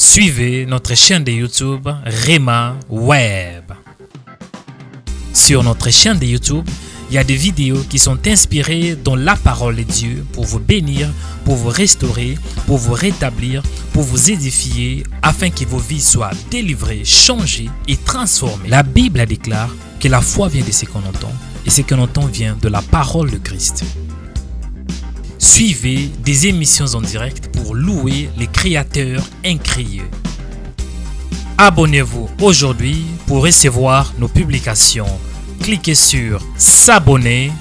Suivez notre chaîne de YouTube Rema Web. Sur notre chaîne de YouTube, il y a des vidéos qui sont inspirées dans la parole de Dieu pour vous bénir, pour vous restaurer, pour vous rétablir, pour vous édifier, afin que vos vies soient délivrées, changées et transformées. La Bible déclare que la foi vient de ce qu'on entend, et ce qu'on entend vient de la parole de Christ. Suivez des émissions en direct pour louer les créateurs incréés. Abonnez-vous aujourd'hui pour recevoir nos publications. Cliquez sur s'abonner.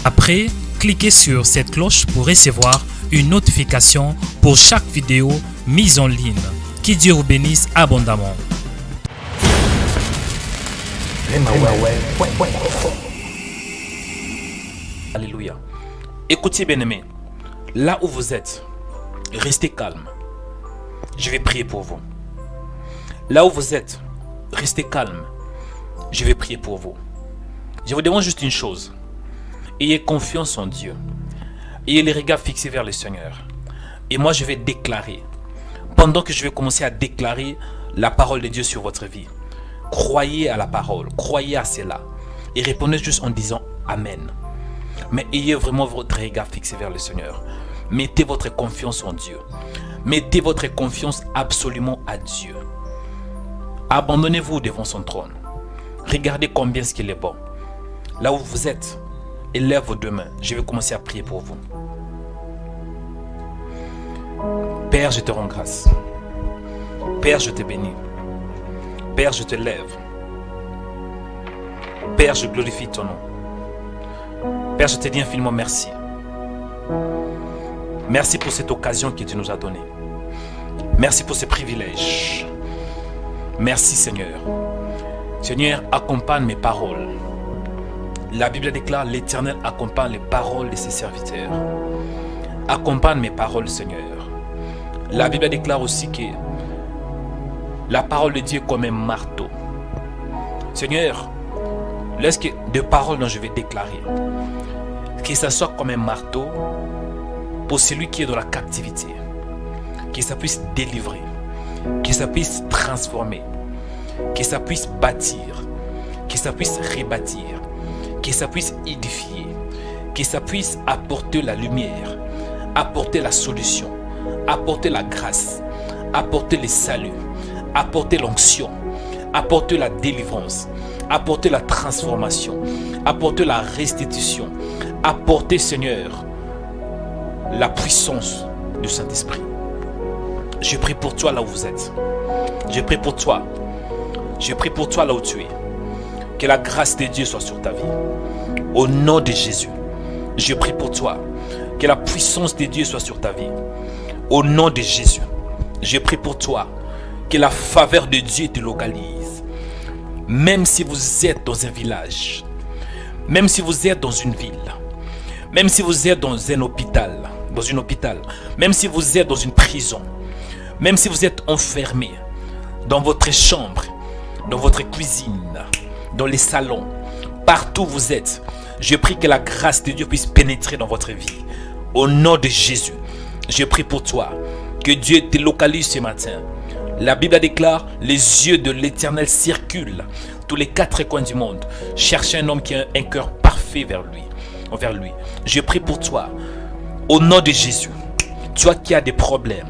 Après, cliquez sur cette cloche pour recevoir une notification pour chaque vidéo mise en ligne. Que Dieu vous bénisse abondamment. Alléluia. Écoutez, bien-aimés, là où vous êtes, restez calme. Je vais prier pour vous. Là où vous êtes, restez calme. Je vais prier pour vous. Je vous demande juste une chose. Ayez confiance en Dieu. Ayez les regards fixés vers le Seigneur. Et moi, je vais déclarer. Pendant que je vais commencer à déclarer la parole de Dieu sur votre vie, croyez à la parole. Croyez à cela. Et répondez juste en disant Amen. Mais ayez vraiment votre regard fixé vers le Seigneur. Mettez votre confiance en Dieu. Mettez votre confiance absolument à Dieu. Abandonnez-vous devant son trône. Regardez combien ce qu'il est bon. Là où vous êtes, élève vos deux mains. Je vais commencer à prier pour vous. Père, je te rends grâce. Père, je te bénis. Père, je te lève. Père, je glorifie ton nom. Père, je te dis infiniment merci. Merci pour cette occasion que tu nous as donnée. Merci pour ce privilège. Merci Seigneur. Seigneur, accompagne mes paroles. La Bible déclare l'Éternel accompagne les paroles de ses serviteurs. Accompagne mes paroles, Seigneur. La Bible déclare aussi que la parole de Dieu est comme un marteau. Seigneur, laisse que de paroles dont je vais déclarer, que ça soit comme un marteau pour celui qui est dans la captivité, que ça puisse délivrer, que ça puisse transformer, que ça puisse bâtir, que ça puisse rebâtir, que ça puisse édifier, que ça puisse apporter la lumière, apporter la solution, apporter la grâce, apporter le salut, apporter l'onction, apporter la délivrance, apporter la transformation, apporter la restitution, apporter, Seigneur, la puissance du Saint-Esprit. Je prie pour toi là où vous êtes. Je prie pour toi. Je prie pour toi là où tu es. Que la grâce de Dieu soit sur ta vie. Au nom de Jésus, je prie pour toi. Que la puissance de Dieu soit sur ta vie. Au nom de Jésus, je prie pour toi. Que la faveur de Dieu te localise. Même si vous êtes dans un village, même si vous êtes dans une ville, même si vous êtes dans un hôpital, même si vous êtes dans une prison, même si vous êtes enfermé dans votre chambre, dans votre cuisine, dans les salons, partout où vous êtes, je prie que la grâce de Dieu puisse pénétrer dans votre vie. Au nom de Jésus, je prie pour toi, que Dieu te localise ce matin. La Bible déclare, les yeux de l'Éternel circulent tous les quatre coins du monde, cherchant un homme qui a un cœur parfait envers lui. Je prie pour toi, au nom de Jésus, toi qui as des problèmes,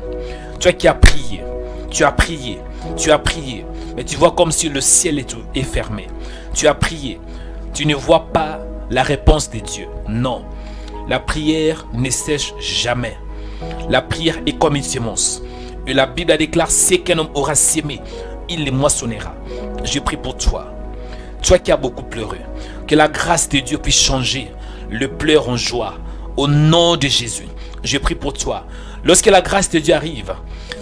toi qui as prié, mais tu vois comme si le ciel est fermé. Tu as prié, tu ne vois pas la réponse de Dieu. Non, la prière ne sèche jamais. La prière est comme une semence. Et la Bible déclare, c'est qu'un homme aura sémé, il les moissonnera. Je prie pour toi, toi qui as beaucoup pleuré, que la grâce de Dieu puisse changer le pleur en joie. Au nom de Jésus, je prie pour toi. Lorsque la grâce de Dieu arrive,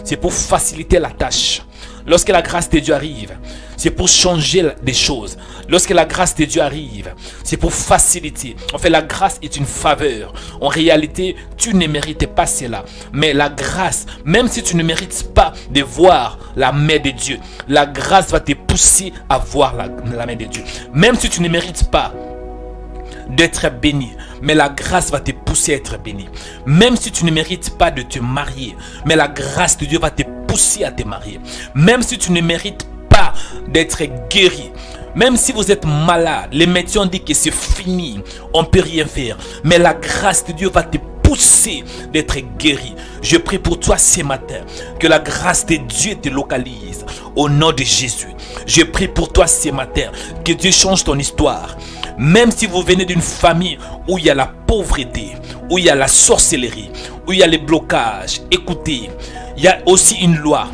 c'est pour faciliter la tâche. Lorsque la grâce de Dieu arrive, c'est pour changer des choses. Lorsque la grâce de Dieu arrive, c'est pour faciliter. En fait, la grâce est une faveur. En réalité, tu ne mérites pas cela. Mais la grâce, même si tu ne mérites pas de voir la main de Dieu, la grâce va te pousser à voir la main de Dieu. Même si tu ne mérites pas d'être béni, mais la grâce va te pousser à être béni. Même si tu ne mérites pas de te marier, mais la grâce de Dieu va te pousser à te marier. Même si tu ne mérites pas d'être guéri, même si vous êtes malade, les médecins disent que c'est fini, on ne peut rien faire. Mais la grâce de Dieu va te pousser d'être guéri. Je prie pour toi ce matin, que la grâce de Dieu te localise au nom de Jésus. Je prie pour toi ce matin, que Dieu change ton histoire. Même si vous venez d'une famille où il y a la pauvreté, où il y a la sorcellerie, où il y a les blocages, écoutez, il y a aussi une loi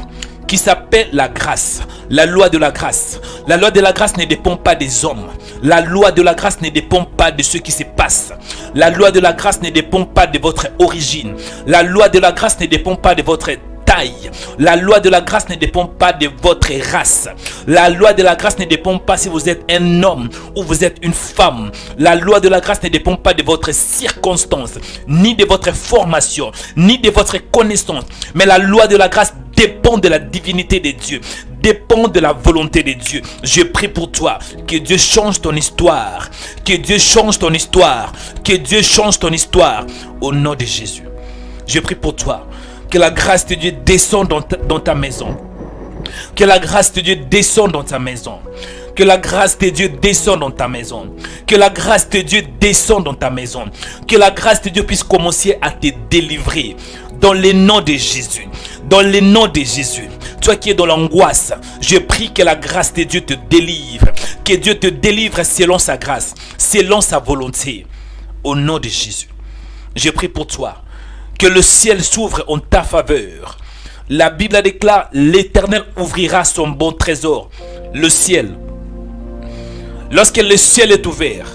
qui s'appelle la grâce, la loi de la grâce. La loi de la grâce ne dépend pas des hommes. La loi de la grâce ne dépend pas de ce qui se passe. La loi de la grâce ne dépend pas de votre origine. La loi de la grâce ne dépend pas de votre taille. La loi de la grâce ne dépend pas de votre race. La loi de la grâce ne dépend pas si vous êtes un homme ou vous êtes une femme. La loi de la grâce ne dépend pas de votre circonstance, ni de votre formation, ni de votre connaissance. Mais la loi de la grâce dépend de la divinité de Dieu, dépend de la volonté de Dieu. Je prie pour toi, que Dieu change ton histoire, que Dieu change ton histoire, que Dieu change ton histoire au nom de Jésus. Je prie pour toi, que la grâce de Dieu descende dans ta maison, que la grâce de Dieu descende dans ta maison, que la grâce de Dieu descende dans ta maison, que la grâce de Dieu descende dans ta maison, que la grâce de Dieu puisse commencer à te délivrer dans le nom de Jésus. Dans le nom de Jésus, toi qui es dans l'angoisse, je prie que la grâce de Dieu te délivre, que Dieu te délivre selon sa grâce, selon sa volonté, au nom de Jésus. Je prie pour toi, que le ciel s'ouvre en ta faveur. La Bible déclare, l'Éternel ouvrira son bon trésor, le ciel. Lorsque le ciel est ouvert,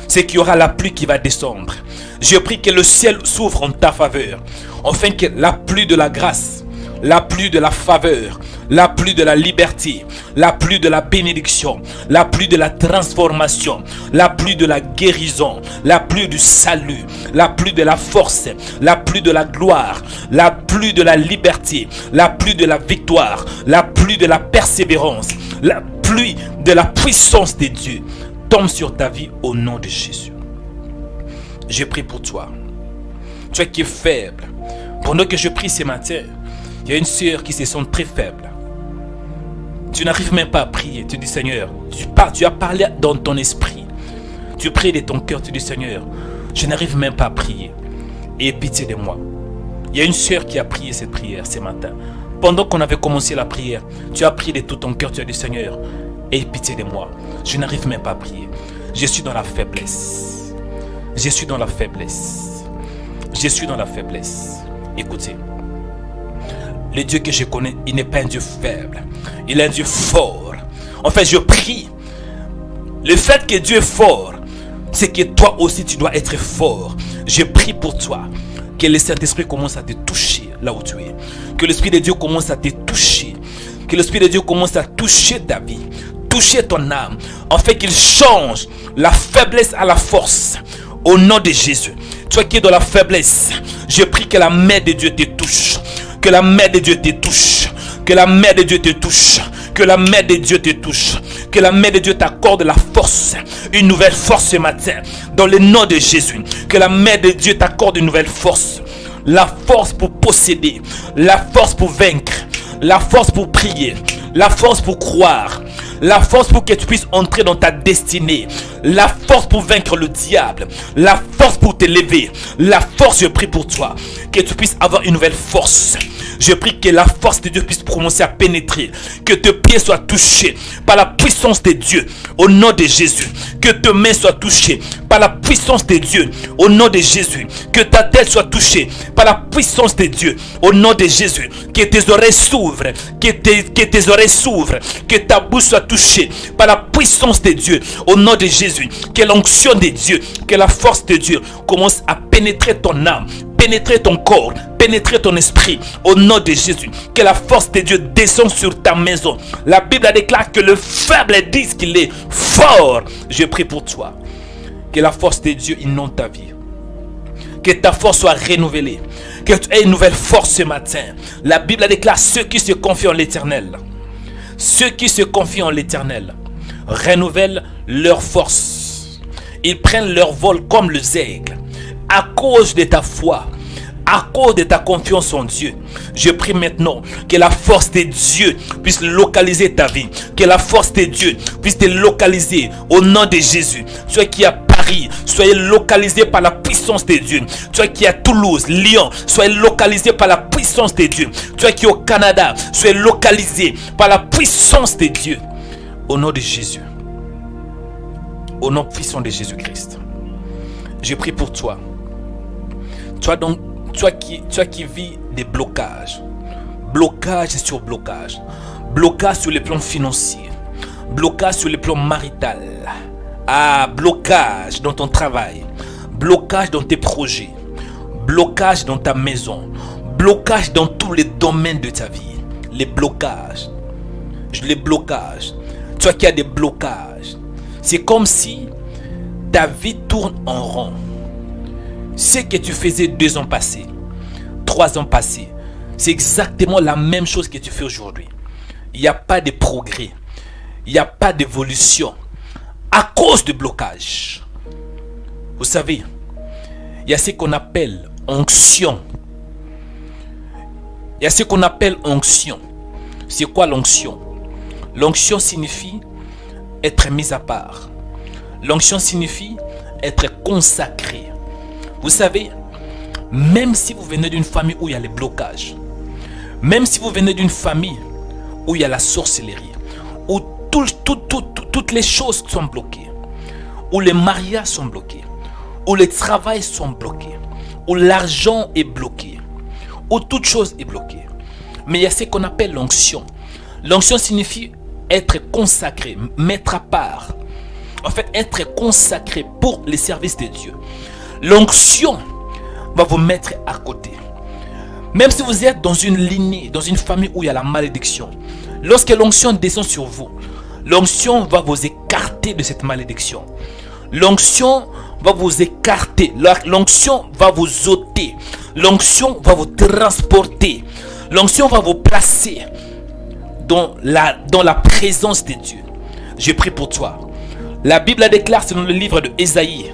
c'est qu'il y aura la pluie qui va descendre. Je prie que le ciel s'ouvre en ta faveur, afin que la pluie de la grâce, la pluie de la faveur, la pluie de la liberté, la pluie de la bénédiction, la pluie de la transformation, la pluie de la guérison, la pluie du salut, la pluie de la force, la pluie de la gloire, la pluie de la liberté, la pluie de la victoire, la pluie de la persévérance, la pluie de la puissance de Dieu tombe sur ta vie au nom de Jésus. Je prie pour toi, toi qui es faible. Pendant que je prie ce matin, il y a une sœur qui se sent très faible. Tu n'arrives même pas à prier. Tu dis, Seigneur, tu as parlé dans ton esprit. Tu pries de ton cœur. Tu dis, Seigneur, je n'arrive même pas à prier. Aie pitié de moi. Il y a une sœur qui a prié cette prière ce matin. Pendant qu'on avait commencé la prière, tu as prié de tout ton cœur. Tu as dit, Seigneur, aie pitié de moi. Je n'arrive même pas à prier. Je suis dans la faiblesse. Je suis dans la faiblesse. Je suis dans la faiblesse. Écoutez. Le Dieu que je connais, il n'est pas un Dieu faible. Il est un Dieu fort. En fait, je prie. Le fait que Dieu est fort, c'est que toi aussi, tu dois être fort. Je prie pour toi. Que le Saint-Esprit commence à te toucher là où tu es. Que l'Esprit de Dieu commence à te toucher. Que l'Esprit de Dieu commence à toucher ta vie. Toucher ton âme. En fait, qu'il change la faiblesse à la force. Au nom de Jésus. Toi qui es dans la faiblesse, je prie que la main de Dieu te touche. Que la main de Dieu te touche. Que la main de Dieu te touche. Que la main de Dieu te touche. Que la main de Dieu t'accorde la force. Une nouvelle force ce matin. Dans le nom de Jésus. Que la main de Dieu t'accorde une nouvelle force. La force pour posséder. La force pour vaincre. La force pour prier. La force pour croire. La force pour que tu puisses entrer dans ta destinée. La force pour vaincre le diable. La force pour te lever. La force, je prie pour toi. Que tu puisses avoir une nouvelle force. Je prie que la force de Dieu puisse commencer à pénétrer. Que tes pieds soient touchés par la puissance de Dieu. Au nom de Jésus. Que tes mains soient touchées par la puissance de Dieu. Au nom de Jésus. Que ta tête soit touchée par la puissance de Dieu. Au nom de Jésus. Que tes oreilles s'ouvrent. Que tes oreilles s'ouvrent. Que ta bouche soit touchée par la puissance de Dieu. Au nom de Jésus. Que l'onction de Dieu, que la force de Dieu commence à pénétrer ton âme, pénétrer ton corps, pénétrer ton esprit. Au nom de Jésus. Que la force de Dieu descende sur ta maison. La Bible déclare que le faible dit qu'il est fort. Je prie pour toi. Que la force de Dieu inonde ta vie. Que ta force soit renouvelée. Que tu aies une nouvelle force ce matin. La Bible déclare ceux qui se confient en l'Éternel. Ceux qui se confient en l'Éternel renouvellent leur force. Ils prennent leur vol comme les aigles. À cause de ta foi, à cause de ta confiance en Dieu. Je prie maintenant que la force de Dieu puisse localiser ta vie, que la force de Dieu puisse te localiser au nom de Jésus. Toi qui es à Paris, soyez localisé par la puissance de Dieu. Toi qui es à Toulouse, Lyon, soyez localisé par la puissance de Dieu. Toi qui es au Canada, soyez localisé par la puissance de Dieu. Au nom de Jésus. Au nom puissant de Jésus-Christ. Je prie pour toi. Toi qui vis des blocages. Blocage sur blocage. Blocage sur le plan financier. Blocage sur le plan marital. Blocage dans ton travail. Blocage dans tes projets. Blocage dans ta maison. Blocage dans tous les domaines de ta vie. Les blocages. Toi qui as des blocages. C'est comme si ta vie tourne en rond. Ce que tu faisais 2 ans passés, 3 ans passés, c'est exactement la même chose que tu fais aujourd'hui. Il n'y a pas de progrès. Il n'y a pas d'évolution. À cause de blocage. Vous savez, il y a ce qu'on appelle onction. C'est quoi l'onction? L'onction signifie être mis à part. L'onction signifie être consacré. Vous savez, même si vous venez d'une famille où il y a les blocages, même si vous venez d'une famille où il y a la sorcellerie, où toutes les choses sont bloquées, où les mariages sont bloqués, où les travails sont bloqués, où l'argent est bloqué, où toute chose est bloquée. Mais il y a ce qu'on appelle l'onction. L'onction signifie être consacré, mettre à part. En fait, être consacré pour les services de Dieu. L'onction va vous mettre à côté. Même si vous êtes dans une lignée, dans une famille où il y a la malédiction, lorsque l'onction descend sur vous, l'onction va vous écarter de cette malédiction. L'onction va vous écarter. L'onction va vous ôter. L'onction va vous transporter. L'onction va vous placer dans la présence de Dieu. Je prie pour toi. La Bible déclare selon le livre de Ésaïe,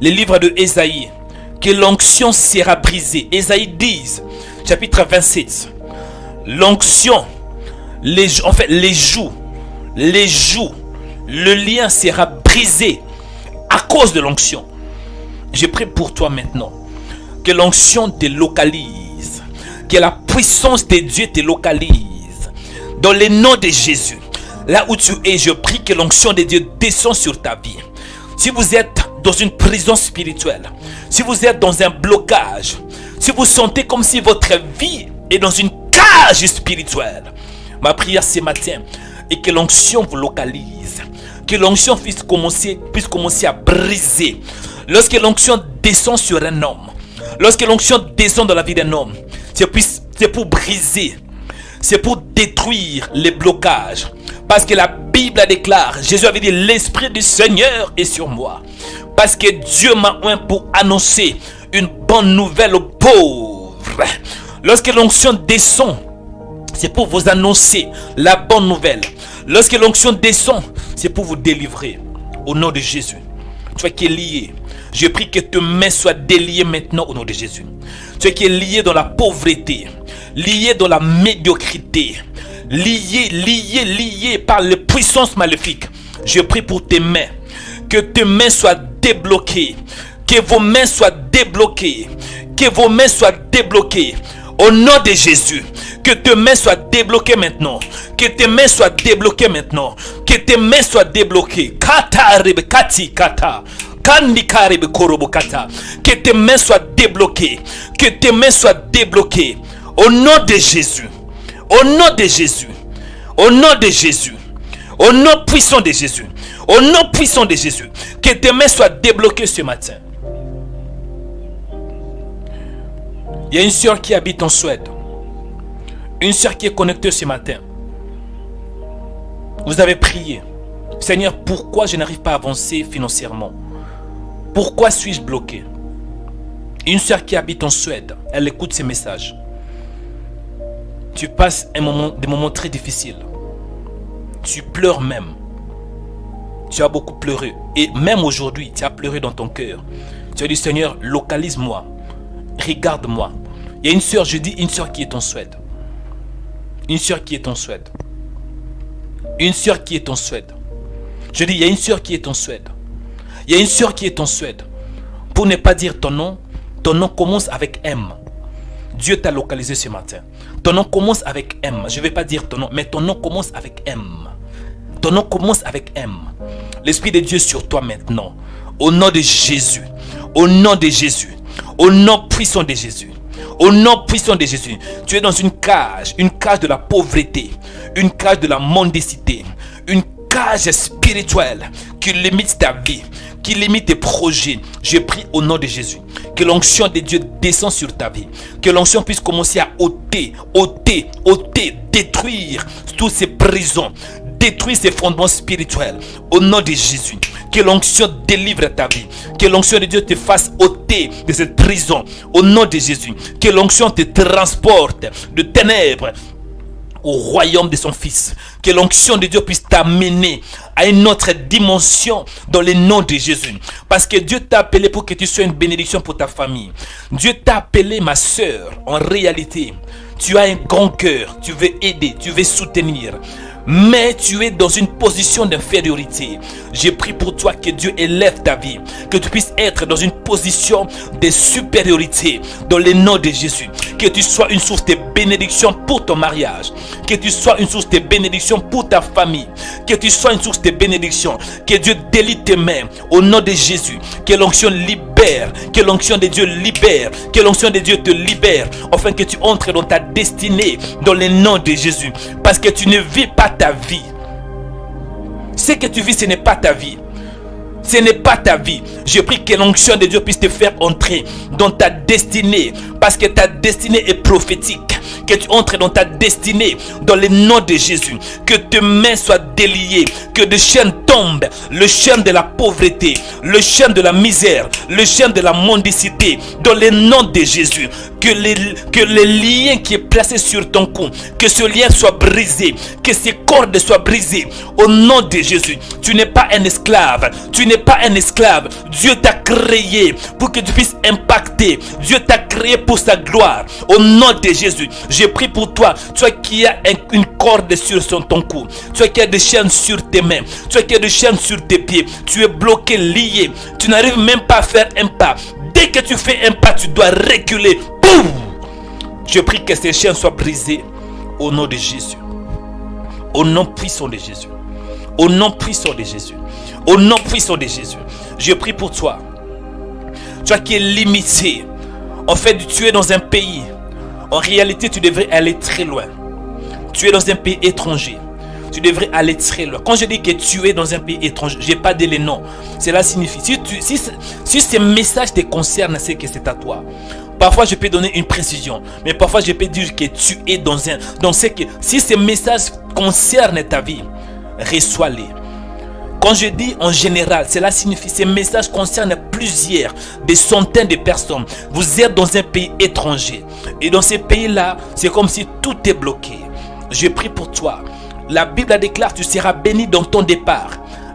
le livre de Ésaïe, que l'onction sera brisée. Ésaïe 10, chapitre 27. L'onction, les joues, le lien sera brisé à cause de l'onction. Je prie pour toi maintenant, que l'onction te localise, que la puissance de Dieu te localise. Dans le nom de Jésus, là où tu es, je prie que l'onction de Dieu descende sur ta vie. Si vous êtes dans une prison spirituelle, si vous êtes dans un blocage, si vous sentez comme si votre vie est dans une cage spirituelle, ma prière ce matin est que l'onction vous localise, que l'onction puisse commencer à briser. Lorsque l'onction descend sur un homme, lorsque l'onction descend dans la vie d'un homme, c'est pour briser, c'est pour détruire les blocages. Parce que la Bible déclare, Jésus avait dit, l'Esprit du Seigneur est sur moi. Parce que Dieu m'a oint pour annoncer une bonne nouvelle aux pauvres. Lorsque l'onction descend, c'est pour vous annoncer la bonne nouvelle. Lorsque l'onction descend, c'est pour vous délivrer. Au nom de Jésus. Toi qui es lié, je prie que tes mains soient déliées maintenant au nom de Jésus. Toi qui es lié dans la pauvreté, lié dans la médiocrité, lié par les puissances maléfiques, je prie pour tes mains, que tes mains soient débloquées, que vos mains soient débloquées, que vos mains soient débloquées au nom de Jésus. Que tes mains soient débloquées maintenant, que tes mains soient débloquées maintenant, que tes mains soient débloquées. Que tes mains soient débloquées, que tes mains soient débloquées au nom de Jésus. Au nom de Jésus, au nom de Jésus, au nom puissant de Jésus, au nom puissant de Jésus, que tes mains soient débloquées ce matin. Il y a une soeur qui habite en Suède, une soeur qui est connectée ce matin. Vous avez prié, Seigneur, pourquoi je n'arrive pas à avancer financièrement? Pourquoi suis-je bloqué? Une soeur qui habite en Suède, elle écoute ces messages. Tu passes des moments très difficiles. Tu pleures même. Tu as beaucoup pleuré. Et même aujourd'hui, tu as pleuré dans ton cœur. Tu as dit, Seigneur, localise-moi. Regarde-moi. Il y a une sœur, je dis une sœur qui est en Suède. Une sœur qui est en Suède. Une sœur qui est en Suède. Je dis, il y a une sœur qui est en Suède. Il y a une sœur qui est en Suède. Pour ne pas dire ton nom commence avec M. Dieu t'a localisé ce matin. Ton nom commence avec M. Je ne vais pas dire ton nom, mais ton nom commence avec M. Ton nom commence avec M. L'Esprit de Dieu sur toi maintenant. Au nom de Jésus. Au nom de Jésus. Au nom puissant de Jésus. Au nom puissant de Jésus. Tu es dans une cage de la pauvreté, une cage de la mendicité, une cage spirituelle qui limite ta vie, qui limite tes projets. Je prie au nom de Jésus que l'onction de Dieu descend sur ta vie, que l'onction puisse commencer à ôter, détruire toutes ces prisons, détruire ces fondements spirituels au nom de Jésus. Que l'onction délivre ta vie, que l'onction de Dieu te fasse ôter de cette prison au nom de Jésus, que l'onction te transporte de ténèbres au royaume de son Fils. Que l'onction de Dieu puisse t'amener à une autre dimension dans le nom de Jésus. Parce que Dieu t'a appelé pour que tu sois une bénédiction pour ta famille. Dieu t'a appelé, ma soeur, en réalité. Tu as un grand cœur, tu veux aider, tu veux soutenir. Mais tu es dans une position d'infériorité. J'ai prié pour toi que Dieu élève ta vie, que tu puisses être dans une position de supériorité dans le nom de Jésus. Que tu sois une source de bénédiction pour ton mariage, que tu sois une source de bénédiction pour ta famille, que tu sois une source de bénédiction. Que Dieu délie tes mains au nom de Jésus. Que l'onction libère, que l'onction de Dieu libère, que l'onction de Dieu te libère, afin que tu entres dans ta destinée dans le nom de Jésus. Parce que tu ne vis pas ta vie. Ce que tu vis, ce n'est pas ta vie. Ce n'est pas ta vie. Je prie que l'onction de Dieu puisse te faire entrer dans ta destinée. Parce que ta destinée est prophétique. Que tu entres dans ta destinée dans le nom de Jésus. Que tes mains soient déliées. Que des chaînes tombent. Le chaîne de la pauvreté, le chaîne de la misère, le chaîne de la mendicité. Dans le nom de Jésus. Que le lien qui est placé sur ton cou, que ce lien soit brisé. Que ces cordes soient brisées. Au nom de Jésus. Tu n'es pas un esclave. Tu n'es pas un esclave. Dieu t'a créé pour que tu puisses impacter. Dieu t'a créé pour sa gloire. Au nom de Jésus. Je prie pour toi. Toi qui as une corde sur ton cou. Toi qui as des chaînes sur tes mains. Toi qui as des chaînes sur tes pieds. Tu es bloqué, lié. Tu n'arrives même pas à faire un pas. Dès que tu fais un pas, tu dois reculer. Boum! Je prie que ces chaînes soient brisées. Au nom de Jésus. Au nom puissant de Jésus. Au nom puissant de Jésus. Au nom puissant de Jésus. Je prie pour toi. Toi qui es limité. En fait, tu es dans un pays. En réalité, tu devrais aller très loin. Tu es dans un pays étranger. Tu devrais aller très loin. Quand je dis que tu es dans un pays étranger, je n'ai pas dit les noms. Cela signifie, si ce message te concerne, c'est que c'est à toi. Parfois, je peux donner une précision. Mais parfois, je peux dire que tu es dans un... Donc, c'est que si ce message concerne ta vie, reçois-les. Quand je dis en général, cela signifie que ces messages concernent plusieurs, des centaines de personnes. Vous êtes dans un pays étranger. Et dans ces pays-là, c'est comme si tout est bloqué. Je prie pour toi. La Bible déclare, tu seras béni dans ton départ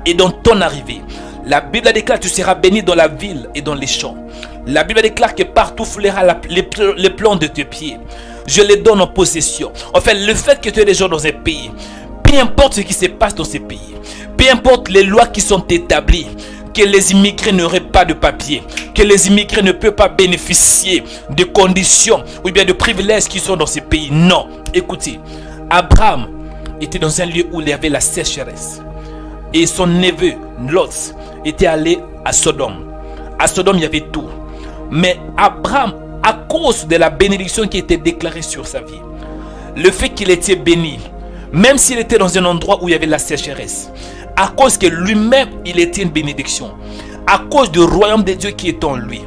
et dans ton arrivée. La Bible déclare, tu seras béni dans la ville et dans les champs. La Bible déclare que partout foulera les plans de tes pieds. Je les donne en possession. En fait, le fait que tu es déjà dans un pays, peu importe ce qui se passe dans ces pays, peu importe les lois qui sont établies, que les immigrés n'auraient pas de papier, que les immigrés ne peuvent pas bénéficier de conditions ou bien de privilèges qui sont dans ces pays. Non, écoutez, Abraham était dans un lieu où il y avait la sécheresse. Et son neveu, Lot, était allé à Sodome. À Sodome, il y avait tout. Mais Abraham, à cause de la bénédiction qui était déclarée sur sa vie, le fait qu'il était béni, même s'il était dans un endroit où il y avait la sécheresse, à cause que lui-même, il était une bénédiction, à cause du royaume de Dieu qui est en lui,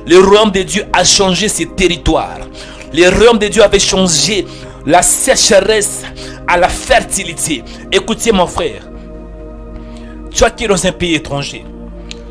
le royaume de Dieu a changé ses territoires. Le royaume de Dieu avait changé la sécheresse à la fertilité. Écoutez mon frère, toi qui es dans un pays étranger,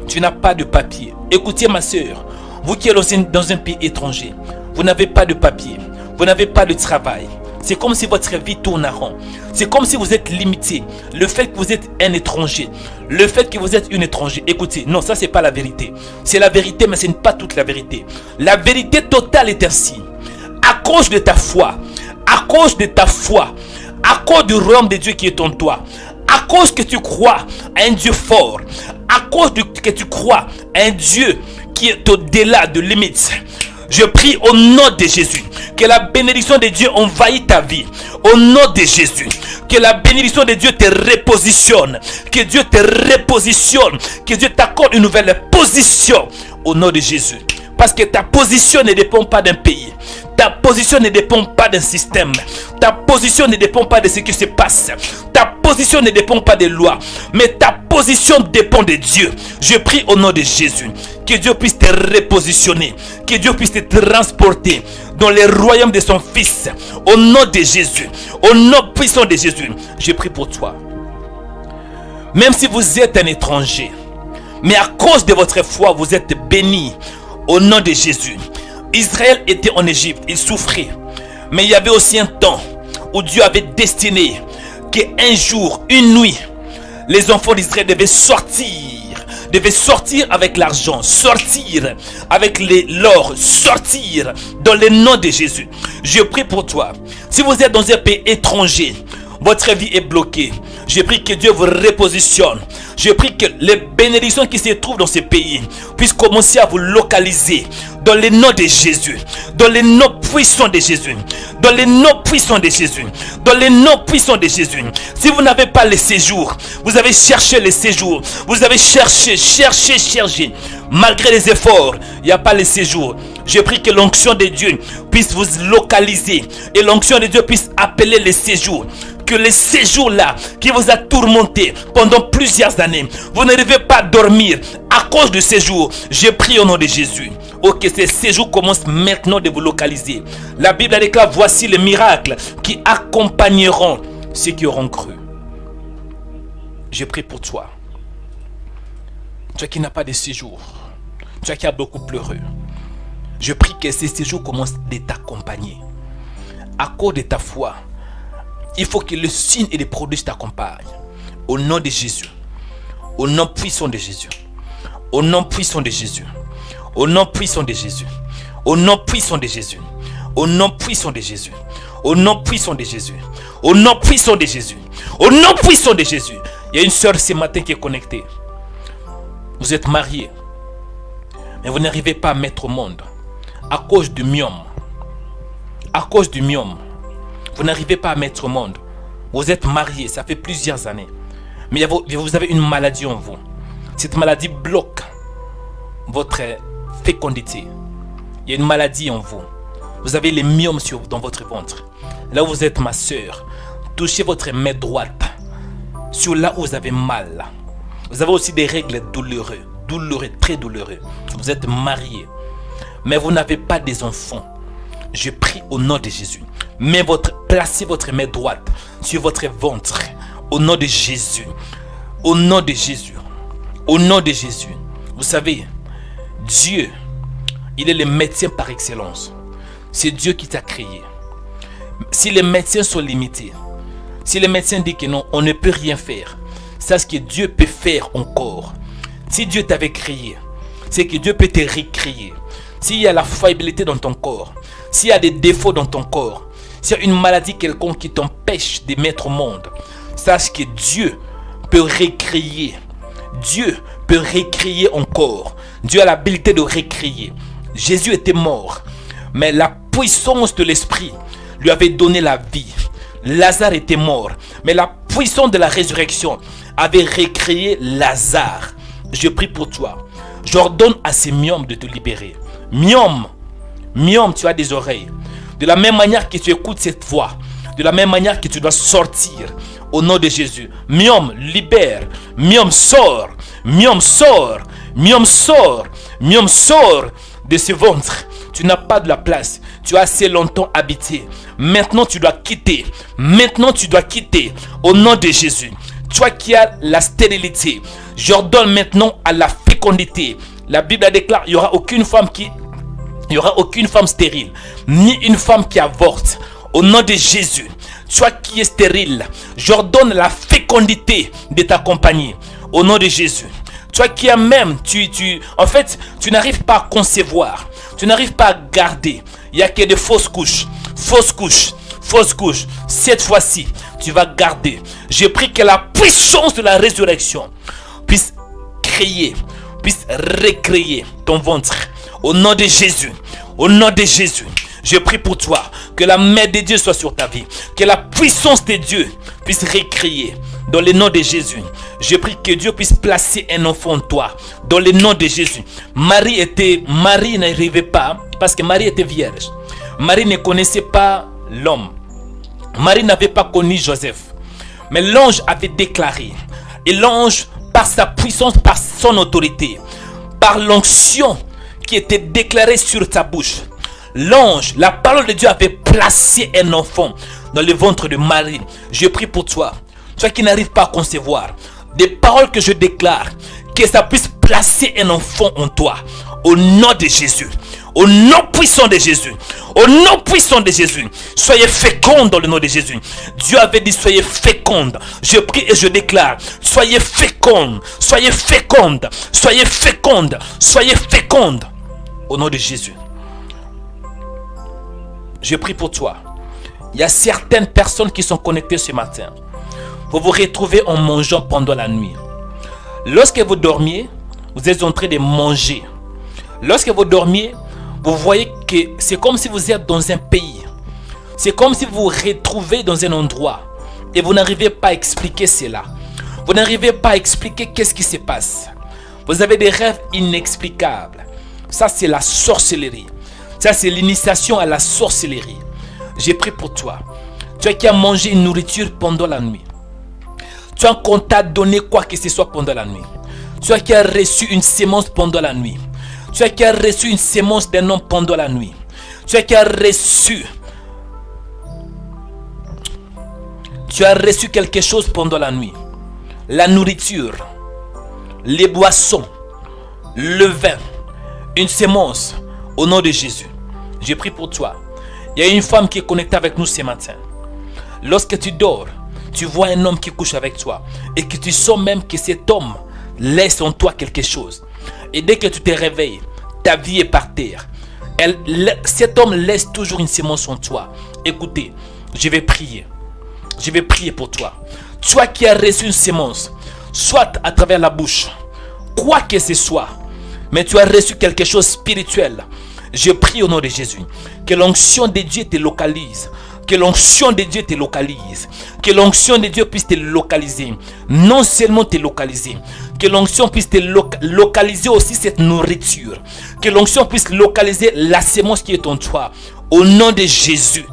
tu n'as pas de papier. Écoutez ma soeur, vous qui êtes dans un pays étranger, vous n'avez pas de papier, vous n'avez pas de travail, C'est comme si votre vie tourne en rond. C'est comme si vous êtes limité. Le fait que vous êtes un étranger, le fait que vous êtes une étrangère. Écoutez, non, ça c'est pas la vérité. C'est la vérité, mais ce n'est pas toute la vérité. La vérité totale est ainsi. À cause de ta foi, à cause de ta foi, à cause du royaume de Dieu qui est en toi, à cause que tu crois à un Dieu fort, à cause que tu crois à un Dieu qui est au-delà de limites, je prie au nom de Jésus que la bénédiction de Dieu envahisse ta vie. Au nom de Jésus, que la bénédiction de Dieu te repositionne, que Dieu te repositionne, que Dieu t'accorde une nouvelle position au nom de Jésus. Parce que ta position ne dépend pas d'un pays. Ta position ne dépend pas d'un système. Ta position ne dépend pas de ce qui se passe. Ta position ne dépend pas des lois. Mais ta position dépend de Dieu. Je prie au nom de Jésus que Dieu puisse te repositionner. Que Dieu puisse te transporter dans le royaume de son Fils. Au nom de Jésus. Au nom puissant de Jésus. Je prie pour toi. Même si vous êtes un étranger, mais à cause de votre foi, vous êtes béni. Au nom de Jésus. Israël était en Égypte, il souffrait. Mais il y avait aussi un temps où Dieu avait destiné qu'un jour, une nuit, les enfants d'Israël devaient sortir avec l'argent, sortir avec l'or, sortir dans le nom de Jésus. Je prie pour toi. Si vous êtes dans un pays étranger, votre vie est bloquée. Je prie que Dieu vous repositionne. Je prie que les bénédictions qui se trouvent dans ce pays puissent commencer à vous localiser dans le nom de Jésus, dans le nom puissant de Jésus, dans le nom puissant de Jésus, dans le nom puissant de Jésus. Si vous n'avez pas le séjour, vous avez cherché le séjour, vous avez cherché. Malgré les efforts, il n'y a pas le séjour. Je prie que l'onction de Dieu puisse vous localiser et l'onction de Dieu puisse appeler le séjour. Que le séjour là qui vous a tourmenté pendant plusieurs années, vous n'arrivez pas à dormir à cause du séjour. Je prie au nom de Jésus. Ok, ce séjour commence maintenant de vous localiser. La Bible déclare: voici les miracles qui accompagneront ceux qui auront cru. Je prie pour toi. Toi qui n'as pas de séjour, toi qui as beaucoup pleuré, je prie que ce séjour commence de t'accompagner. À cause de ta foi, il faut que le signe et les produits t'accompagnent. Au nom de Jésus. Au nom puissant de Jésus. Au nom puissant de Jésus. Au nom puissant de Jésus. Au nom puissant de Jésus. Au nom puissant de Jésus. Au nom puissant de Jésus. Au nom puissant de Jésus. Au nom puissant de Jésus. Il y a une soeur ce matin qui est connectée. Vous êtes marié, mais vous n'arrivez pas à mettre au monde à cause du myome. À cause du myome. Vous n'arrivez pas à mettre au monde. Vous êtes marié, ça fait plusieurs années. Mais vous avez une maladie en vous. Cette maladie bloque votre fécondité. Il y a une maladie en vous. Vous avez les myomes dans votre ventre. Là où vous êtes, ma soeur, touchez votre main droite sur là où vous avez mal. Vous avez aussi des règles douloureuses, très douloureuses. Vous êtes marié, mais vous n'avez pas des enfants. Je prie au nom de Jésus. Placez votre main droite sur votre ventre. Au nom de Jésus. Au nom de Jésus. Au nom de Jésus. Vous savez, Dieu, il est le médecin par excellence. C'est Dieu qui t'a créé. Si les médecins sont limités, si les médecins disent que non, on ne peut rien faire, sache que Dieu peut faire encore. Si Dieu t'avait créé, c'est que Dieu peut te recréer. S'il y a la faillibilité dans ton corps, s'il y a des défauts dans ton corps, s'il y a une maladie quelconque qui t'empêche de mettre au monde, sache que Dieu peut recréer. Dieu peut recréer encore. Dieu a l'habilité de recréer. Jésus était mort, mais la puissance de l'esprit lui avait donné la vie. Lazare était mort, mais la puissance de la résurrection avait recréé Lazare. Je prie pour toi. J'ordonne à ces myomes de te libérer. Myome, tu as des oreilles. De la même manière que tu écoutes cette voix, de la même manière que tu dois sortir au nom de Jésus. Myome, libère. Myome, sort. Myome, sort. Myome, sort. Myome, sort de ce ventre. Tu n'as pas de la place. Tu as assez longtemps habité. Maintenant, tu dois quitter. Maintenant, tu dois quitter au nom de Jésus. Toi qui as la stérilité, j'ordonne maintenant à la fécondité. La Bible déclare qu'il n'y aura aucune femme stérile, ni une femme qui avorte. Au nom de Jésus, toi qui es stérile, j'ordonne la fécondité de ta compagnie. Au nom de Jésus. Toi qui as même, en fait, tu n'arrives pas à concevoir. Tu n'arrives pas à garder. Il n'y a que de fausses couches. Fausses couches. Fausses couches. Cette fois-ci, tu vas garder. Je prie que la puissance de la résurrection puisse créer, puisse recréer ton ventre. Au nom de Jésus. Au nom de Jésus. Je prie pour toi. Que la main de Dieu soit sur ta vie. Que la puissance de Dieu puisse recréer. Dans le nom de Jésus. Je prie que Dieu puisse placer un enfant en toi. Dans le nom de Jésus. Marie n'arrivait pas. Parce que Marie était vierge. Marie ne connaissait pas l'homme. Marie n'avait pas connu Joseph. Mais l'ange avait déclaré. Et l'ange, par sa puissance, par son autorité, par l'onction qui était déclarée sur ta bouche, l'ange, la parole de Dieu avait placé un enfant dans le ventre de Marie. Je prie pour toi. Toi qui n'arrives pas à concevoir, des paroles que je déclare, que ça puisse placer un enfant en toi. Au nom de Jésus. Au nom puissant de Jésus. Au nom puissant de Jésus. Soyez fécondes dans le nom de Jésus. Dieu avait dit soyez fécondes. Je prie et je déclare. Soyez fécondes. Soyez fécondes. Soyez fécondes. Soyez fécondes. Au nom de Jésus. Je prie pour toi. Il y a certaines personnes qui sont connectées ce matin. Vous vous retrouvez en mangeant pendant la nuit. Lorsque vous dormiez, vous êtes en train de manger. Lorsque vous dormiez, vous voyez que c'est comme si vous êtes dans un pays. C'est comme si vous vous retrouvez dans un endroit. Et vous n'arrivez pas à expliquer cela. Vous n'arrivez pas à expliquer qu'est-ce qui se passe. Vous avez des rêves inexplicables. Ça, c'est la sorcellerie. Ça, c'est l'initiation à la sorcellerie. J'ai prié pour toi. Toi qui as mangé une nourriture pendant la nuit. Toi qu'on t'a donné quoi que ce soit pendant la nuit. Toi qui as reçu une sémence pendant la nuit. Toi qui as reçu une sémence d'un homme pendant la nuit. Toi qui as reçu. Tu as reçu quelque chose pendant la nuit. La nourriture. Les boissons. Le vin. Une sémence. Au nom de Jésus. J'ai prié pour toi. Il y a une femme qui est connectée avec nous ce matin. Lorsque tu dors, tu vois un homme qui couche avec toi. Et que tu sens même que cet homme laisse en toi quelque chose. Et dès que tu te réveilles, ta vie est par terre. Cet homme laisse toujours une sémence en toi. Écoutez, je vais prier. Je vais prier pour toi. Toi qui as reçu une sémence, soit à travers la bouche, quoi que ce soit, mais tu as reçu quelque chose de spirituel. Je prie au nom de Jésus. Que l'onction de Dieu te localise. Que l'onction de Dieu te localise. Que l'onction de Dieu puisse te localiser. Non seulement te localiser. Que l'onction puisse te localiser aussi cette nourriture. Que l'onction puisse localiser la sémence qui est en toi. Au nom de Jésus.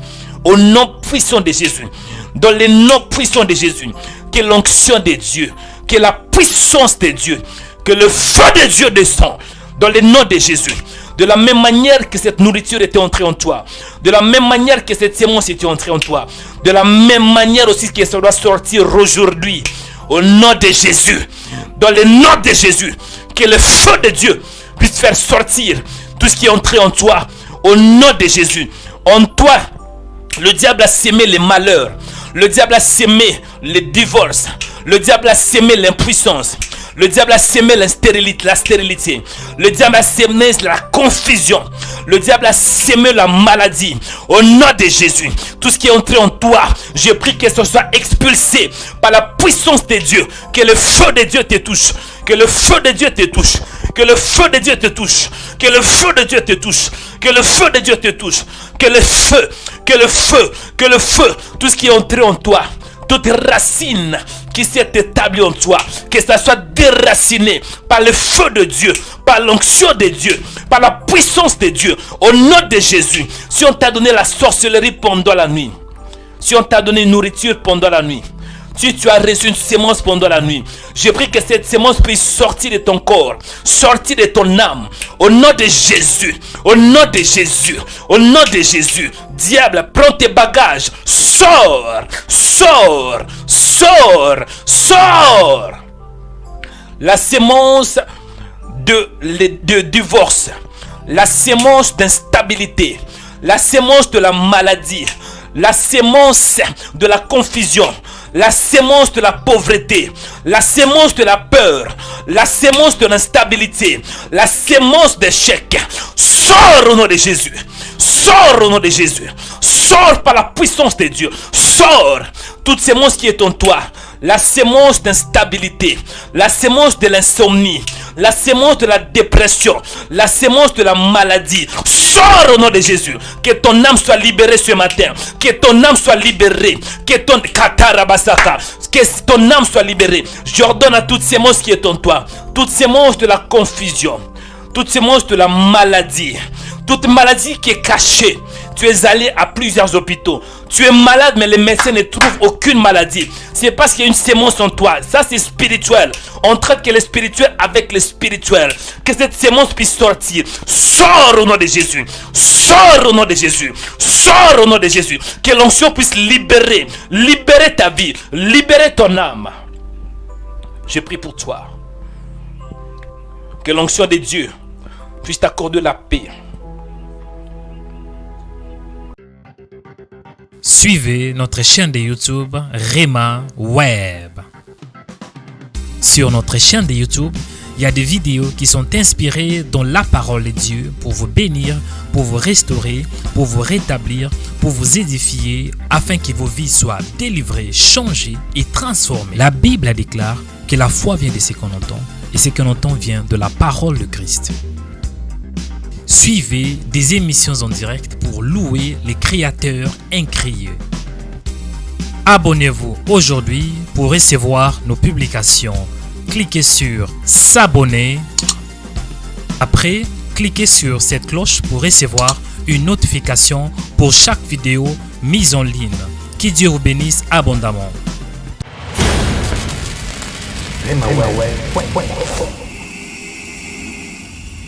Au nom puissant de Jésus. Dans le nom puissant de Jésus. Que l'onction de Dieu. Que la puissance de Dieu. Que le feu de Dieu descend. Dans le nom de Jésus. De la même manière que cette nourriture était entrée en toi. De la même manière que cette sémence était entrée en toi. De la même manière aussi que ça doit sortir aujourd'hui. Au nom de Jésus. Dans le nom de Jésus. Que le feu de Dieu puisse faire sortir tout ce qui est entré en toi. Au nom de Jésus. En toi, le diable a sémé les malheurs. Le diable a sémé les divorces. Le diable a sémé l'impuissance. Le diable a sémé la stérilité. Le diable a sémé la confusion. Le diable a sémé la maladie. Au nom de Jésus, tout ce qui est entré en toi, je prie que ce soit expulsé par la puissance de Dieu. Que le feu de Dieu te touche. Que le feu de Dieu te touche. Que le feu de Dieu te touche. Que le feu de Dieu te touche. Que le feu de Dieu te touche. Que le feu, que le feu, que le feu, tout ce qui est entré en toi, toute racine qui s'est établie en toi, que ça soit déraciné par le feu de Dieu, par l'onction de Dieu, par la puissance de Dieu, au nom de Jésus. Si on t'a donné la sorcellerie pendant la nuit, si on t'a donné une nourriture pendant la nuit, si tu as reçu une sémence pendant la nuit, je prie que cette sémence puisse sortir de ton corps, sortir de ton âme, au nom de Jésus, au nom de Jésus, au nom de Jésus. Diable, prends tes bagages, sors, sors, sors, sors. La sémence de divorce, la sémence d'instabilité, la sémence de la maladie, la sémence de la confusion, la sémence de la pauvreté, la sémence de la peur, la sémence de l'instabilité, la sémence d'échec. Sors au nom de Jésus. Sors au nom de Jésus. Sors par la puissance de Dieu. Sors toute sémence qui est en toi. La sémence d'instabilité, la sémence de l'insomnie, la sémence de la dépression, la sémence de la maladie. Sors au nom de Jésus. Que ton âme soit libérée ce matin. Que ton âme soit libérée. Que ton âme soit libérée. J'ordonne à toute sémence qui est en toi, toute sémence de la confusion, toute sémence de la maladie, toute maladie qui est cachée. Tu es allé à plusieurs hôpitaux. Tu es malade, mais les médecins ne trouvent aucune maladie. C'est parce qu'il y a une sémence en toi. Ça, c'est spirituel. On traite que le spirituel avec le spirituel. Que cette sémence puisse sortir. Sors au nom de Jésus. Sors au nom de Jésus. Sors au nom de Jésus. Que l'onction puisse libérer. Libérer ta vie. Libérer ton âme. Je prie pour toi. Que l'onction de Dieu puisse t'accorder la paix. Suivez notre chaîne de YouTube Rema Web. Sur notre chaîne de YouTube, il y a des vidéos qui sont inspirées dans la parole de Dieu pour vous bénir, pour vous restaurer, pour vous rétablir, pour vous édifier, afin que vos vies soient délivrées, changées et transformées. La Bible déclare que la foi vient de ce qu'on entend et ce qu'on entend vient de la parole de Christ. Suivez des émissions en direct pour louer les créateurs incréés. Abonnez-vous aujourd'hui pour recevoir nos publications. Cliquez sur s'abonner. Après, cliquez sur cette cloche pour recevoir une notification pour chaque vidéo mise en ligne. Que Dieu vous bénisse abondamment. Remaweb.info